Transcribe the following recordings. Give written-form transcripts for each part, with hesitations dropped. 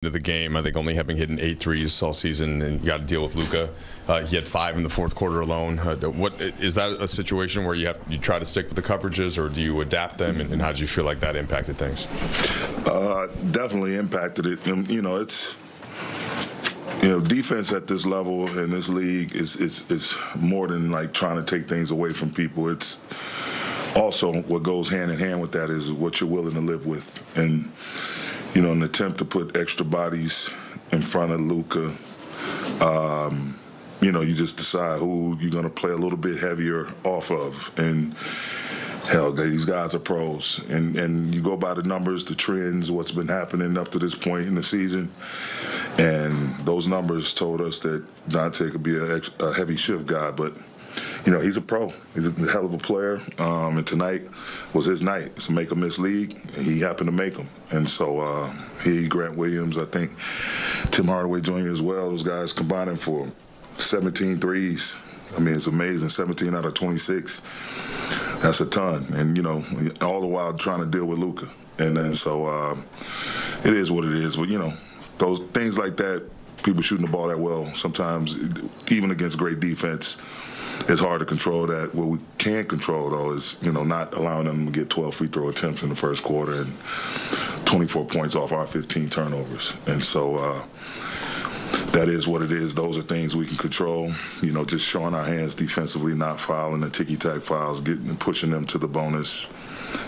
Into the game, I think only having hit 8 threes all season, and you got to deal with Luka. He had 5 in the fourth quarter alone. What is that a situation where you try to stick with the coverages, or do you adapt them? And how did you feel like that impacted things? Definitely impacted it. And, it's defense at this level in this league is more than like trying to take things away from people. It's also what goes hand in hand with that is what you're willing to live with. And an attempt to put extra bodies in front of Luka, you just decide who you're going to play a little bit heavier off of. And, hell, these guys are pros. And you go by the numbers, the trends, what's been happening up to this point in the season. And those numbers told us that Dante could be a heavy shift guy. But, he's a pro. He's a hell of a player. And tonight was his night. It's a make-or-miss league. And he happened to make them. And so Grant Williams, I think, Tim Hardaway Jr. as well, those guys combining for 17 threes. I mean, it's amazing. 17 out of 26. That's a ton. And, all the while trying to deal with Luka. And then so it is what it is. But, those things like that, people shooting the ball that well, sometimes, even against great defense, it's hard to control that. What we can control, though, is, not allowing them to get 12 free throw attempts in the first quarter and 24 points off our 15 turnovers. And so that is what it is. Those are things we can control. Just showing our hands defensively, not fouling the ticky-tack fouls, pushing them to the bonus.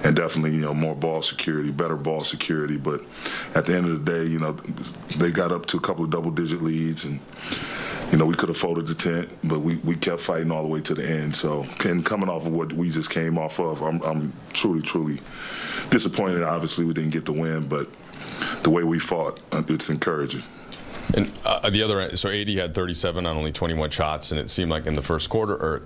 And definitely, more ball security, better ball security. But at the end of the day, they got up to a couple of double-digit leads, and we could have folded the tent, but we kept fighting all the way to the end. So, coming off of what we just came off of, I'm truly, truly disappointed. Obviously, we didn't get the win, but the way we fought, it's encouraging. And the other end, so AD had 37 on only 21 shots, and it seemed like in the first quarter,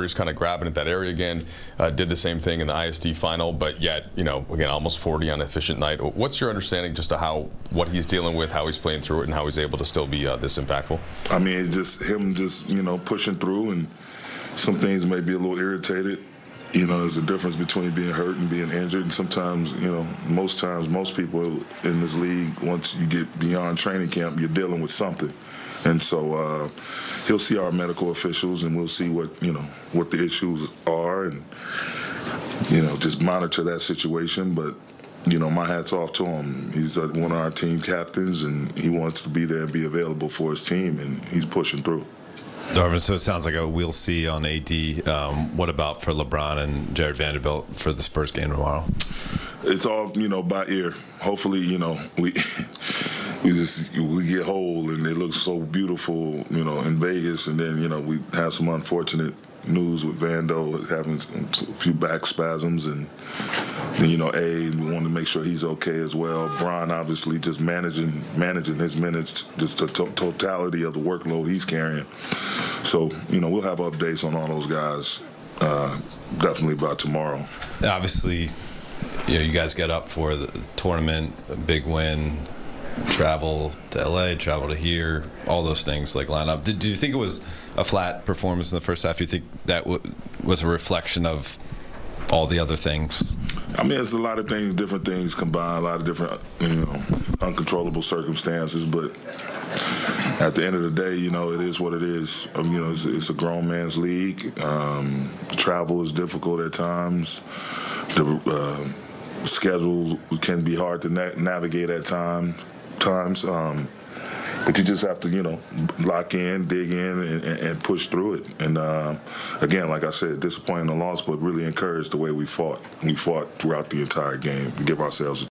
he's kind of grabbing at that area again. Did the same thing in the ISD final, but yet, again, almost 40 on an efficient night. What's your understanding just of what he's dealing with, how he's playing through it, and how he's able to still be this impactful? I mean, it's just him pushing through, and some things may be a little irritated. There's a difference between being hurt and being injured. And sometimes, most people in this league, once you get beyond training camp, you're dealing with something. And so he'll see our medical officials, and we'll see what the issues are, and, just monitor that situation. But, my hat's off to him. He's one of our team captains, and he wants to be there and be available for his team, and he's pushing through. Darvin, so it sounds like we'll see on AD. What about for LeBron and Jared Vanderbilt for the Spurs game tomorrow? It's all, by ear. Hopefully, we get whole and it looks so beautiful, in Vegas, and then, we have some unfortunate news with Vando having a few back spasms, and then, we want to make sure he's okay as well. Bron obviously just managing his minutes, just the totality of the workload he's carrying. So, we'll have updates on all those guys definitely by tomorrow. Obviously, you guys get up for the tournament, a big win, travel to LA, travel to here, all those things like line up. Did you think it was a flat performance in the first half? Do you think that was a reflection of all the other things? I mean, it's a lot of things, different things combined, a lot of different, uncontrollable circumstances. But at the end of the day, it is what it is. It's a grown man's league. Travel is difficult at times. The schedules can be hard to navigate at times. But you just have to, lock in, dig in, and push through it. And, again, like I said, disappointing the loss, but really encouraged the way we fought. We fought throughout the entire game to give ourselves a